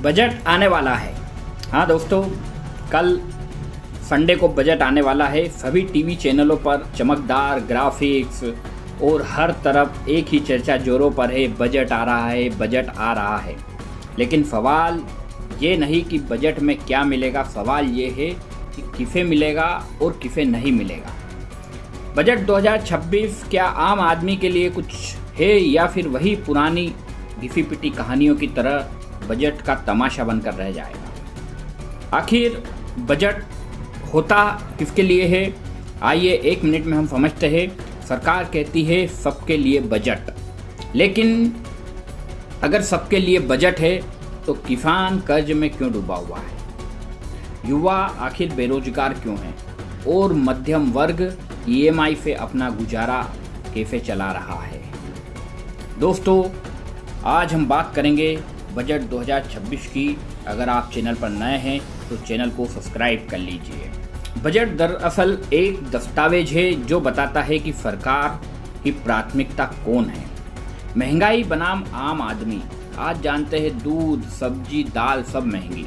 Budget आने वाला है। हाँ दोस्तों, कल संडे को बजट आने वाला है। सभी टीवी चैनलों पर चमकदार ग्राफिक्स और हर तरफ एक ही चर्चा जोरों पर है, बजट आ रहा है, बजट आ रहा है। लेकिन सवाल ये नहीं कि बजट में क्या मिलेगा, सवाल ये है कि किसे मिलेगा और किसे नहीं मिलेगा। बजट 2026 क्या आम आदमी के लिए कुछ है या फिर वही पुरानी घिसी पिटी कहानियों की तरह बजट का तमाशा बनकर रह जाएगा? आखिर बजट होता किसके लिए है? आइए 1 मिनट में हम समझते हैं। सरकार कहती है सबके लिए बजट, लेकिन अगर सबके लिए बजट है तो किसान कर्ज में क्यों डूबा हुआ है? युवा आखिर बेरोजगार क्यों हैं? और मध्यम वर्ग ईएमआई से अपना गुजारा कैसे चला रहा है? दोस्तों, आज हम बात करेंगे बजट 2026 की। अगर आप चैनल पर नए हैं तो चैनल को सब्सक्राइब कर लीजिए। बजट दरअसल एक दस्तावेज है जो बताता है कि सरकार की प्राथमिकता कौन है। महंगाई बनाम आम आदमी। आज जानते हैं दूध, सब्जी, दाल सब महंगी,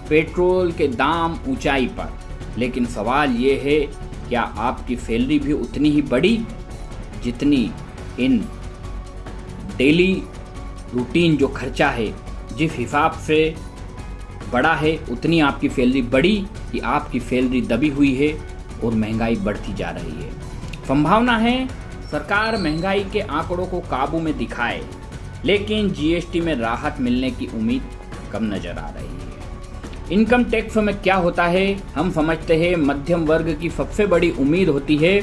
पेट्रोल के दाम ऊंचाई पर। लेकिन सवाल ये है, क्या आपकी सैलरी भी उतनी ही बढ़ी जितनी इन डेली रूटीन जो खर्चा है जिस हिसाब से बढ़ा है, उतनी आपकी सैलरी बढ़ी कि आपकी सैलरी दबी हुई है और महंगाई बढ़ती जा रही है? संभावना है सरकार महंगाई के आंकड़ों को काबू में दिखाए, लेकिन जीएसटी में राहत मिलने की उम्मीद कम नजर आ रही है। इनकम टैक्स में क्या होता है हम समझते हैं। मध्यम वर्ग की सबसे बड़ी उम्मीद होती है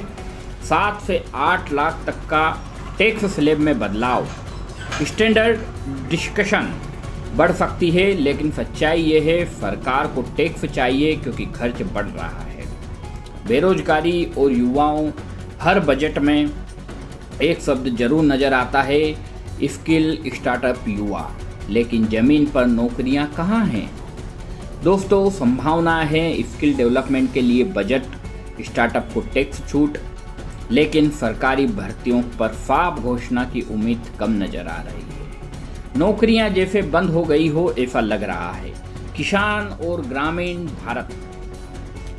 7 से 8 लाख तक का टैक्स स्लैब में बदलाव। स्टैंडर्ड डिस्कशन बढ़ सकती है, लेकिन सच्चाई ये है सरकार को टैक्स चाहिए क्योंकि खर्च बढ़ रहा है। बेरोजगारी और युवाओं, हर बजट में एक शब्द जरूर नज़र आता है, स्किल स्टार्टअप युवा। लेकिन ज़मीन पर नौकरियां कहाँ हैं? दोस्तों, संभावना है स्किल डेवलपमेंट के लिए बजट, स्टार्टअप को टैक्स छूट, लेकिन सरकारी भर्तियों पर साफ घोषणा की उम्मीद कम नज़र आ रही है। नौकरियां जैसे बंद हो गई हो ऐसा लग रहा है। किसान और ग्रामीण भारत।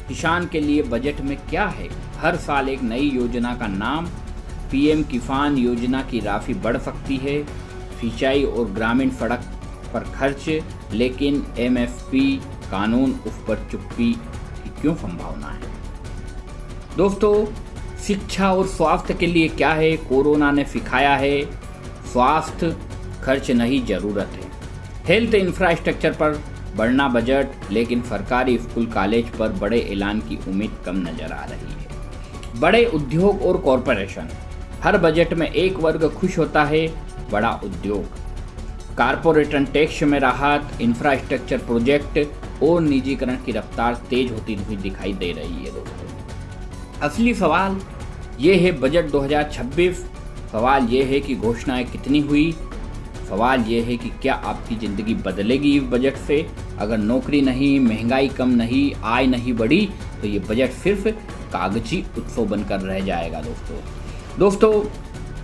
किसान के लिए बजट में क्या है? हर साल एक नई योजना का नाम। पीएम किसान योजना की राशि बढ़ सकती है। सिंचाई और ग्रामीण सड़क पर खर्च, लेकिन एमएसपी कानून उस पर चुप्पी की क्यों संभावना है? दोस्तों, शिक्षा और स्वास्थ्य के लिए क्या है? कोरोना ने सिखाया है स्वास्थ्य खर्च नहीं, जरूरत है। हेल्थ इंफ्रास्ट्रक्चर पर बढ़ना बजट, लेकिन सरकारी स्कूल कॉलेज पर बड़े ऐलान की उम्मीद कम नजर आ रही है। बड़े उद्योग और कॉरपोरेशन। हर बजट में एक वर्ग खुश होता है, बड़ा उद्योग। कारपोरेशन टैक्स में राहत, इंफ्रास्ट्रक्चर प्रोजेक्ट और निजीकरण की रफ्तार तेज होती हुई दिखाई दे रही है। दोस्तों, असली सवाल ये है बजट 2026। सवाल ये है कि घोषणाएं कितनी हुई। सवाल ये है कि क्या आपकी ज़िंदगी बदलेगी इस बजट से? अगर नौकरी नहीं, महंगाई कम नहीं, आय नहीं बढ़ी तो ये बजट सिर्फ कागजी उत्सव बनकर रह जाएगा। दोस्तों,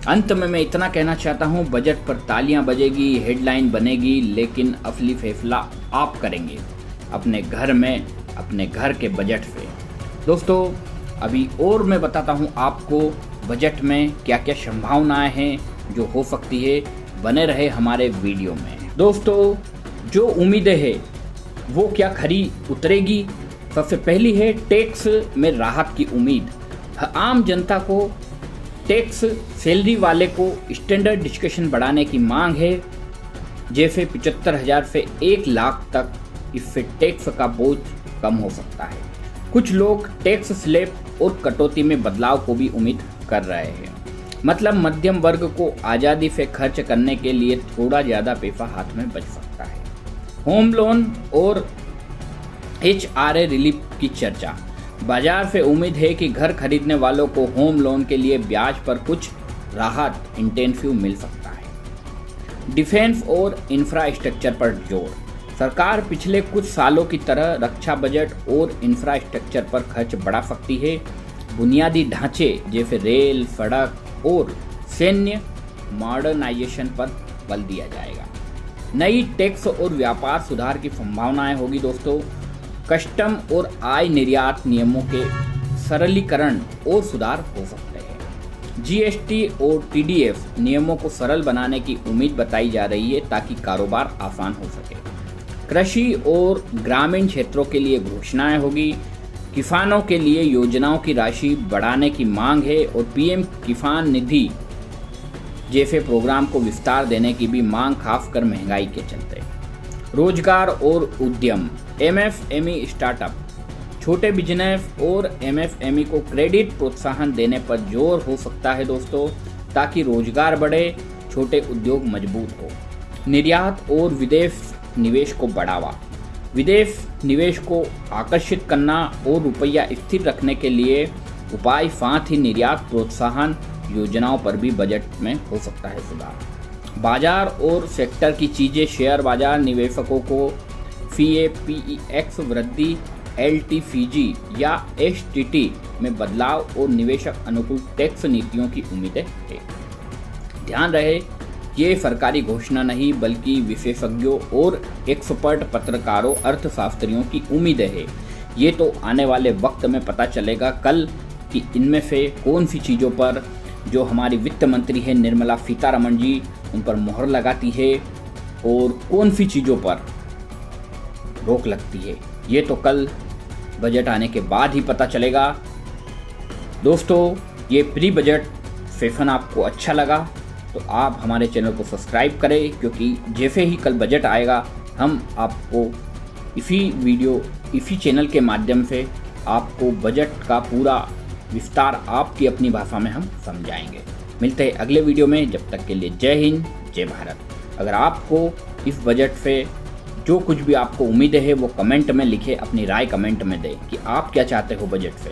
अंत में मैं इतना कहना चाहता हूँ, बजट पर तालियां बजेगी, हेडलाइन बनेगी, लेकिन असली फैसला आप करेंगे अपने घर में, अपने घर के बजट से। दोस्तों, अभी और मैं बताता हूँ आपको बजट में क्या क्या संभावनाएं हैं जो हो सकती है। बने रहे हमारे वीडियो में। दोस्तों, जो उम्मीदें हैं वो क्या खरी उतरेगी? सबसे पहली है टैक्स में राहत की उम्मीद। आम जनता को टैक्स, सैलरी वाले को स्टैंडर्ड डिस्कशन बढ़ाने की मांग है, जैसे 75,000 से 1 लाख तक। इससे टैक्स का बोझ कम हो सकता है। कुछ लोग टैक्स स्लैब और कटौती में बदलाव को भी उम्मीद कर रहे हैं। मतलब मध्यम वर्ग को आज़ादी से खर्च करने के लिए थोड़ा ज़्यादा पैसा हाथ में बच सकता है। होम लोन और HRA रिलीफ की चर्चा। बाजार से उम्मीद है कि घर खरीदने वालों को होम लोन के लिए ब्याज पर कुछ राहत, इंसेंटिव मिल सकता है। डिफेंस और इंफ्रास्ट्रक्चर पर जोर। सरकार पिछले कुछ सालों की तरह रक्षा बजट और इंफ्रास्ट्रक्चर पर खर्च बढ़ा सकती है। बुनियादी ढांचे जैसे रेल, सड़क और सैन्य मॉडर्नाइजेशन पर बल दिया जाएगा। नई टैक्स और व्यापार सुधार की संभावनाएं होगी दोस्तों। कस्टम और आय निर्यात नियमों के सरलीकरण और सुधार हो सकते हैं। जीएसटी और टीडीएस नियमों को सरल बनाने की उम्मीद बताई जा रही है ताकि कारोबार आसान हो सके। कृषि और ग्रामीण क्षेत्रों के लिए घोषणाएं होगी। किसानों के लिए योजनाओं की राशि बढ़ाने की मांग है और पीएम किसान निधि जैसे प्रोग्राम को विस्तार देने की भी मांग, खासकर महंगाई के चलते। रोजगार और उद्यम, एमएसएमई स्टार्टअप, छोटे बिजनेस और एमएसएमई को क्रेडिट प्रोत्साहन देने पर जोर हो सकता है दोस्तों, ताकि रोजगार बढ़े, छोटे उद्योग मजबूत हो। निर्यात और विदेश निवेश को बढ़ावा, विदेश निवेश को आकर्षित करना और रुपया स्थिर रखने के लिए उपाय, साथ ही निर्यात प्रोत्साहन योजनाओं पर भी बजट में हो सकता है सुधार। बाजार और सेक्टर की चीजें, शेयर बाजार निवेशकों को FAPEX वृद्धि, LTCG या STT में बदलाव और निवेशक अनुकूल टैक्स नीतियों की उम्मीदें हैं। ध्यान रहे, ये सरकारी घोषणा नहीं बल्कि विशेषज्ञों और एक्सपर्ट पत्रकारों, अर्थशास्त्रियों की उम्मीदें हैं। ये तो आने वाले वक्त में पता चलेगा कल कि इनमें से कौन सी चीज़ों पर जो हमारी वित्त मंत्री है निर्मला सीतारमण जी उन पर मोहर लगाती है और कौन सी चीज़ों पर रोक लगती है। ये तो कल बजट आने के बाद ही पता चलेगा। दोस्तों, ये प्री बजट सेशन आपको अच्छा लगा तो आप हमारे चैनल को सब्सक्राइब करें, क्योंकि जैसे ही कल बजट आएगा हम आपको इसी चैनल के माध्यम से आपको बजट का पूरा विस्तार आपकी अपनी भाषा में हम समझाएंगे। मिलते हैं अगले वीडियो में, जब तक के लिए जय हिंद, जय भारत। अगर आपको इस बजट से जो कुछ भी आपको उम्मीदें है वो कमेंट में लिखें, अपनी राय कमेंट में दें कि आप क्या चाहते हो बजट से।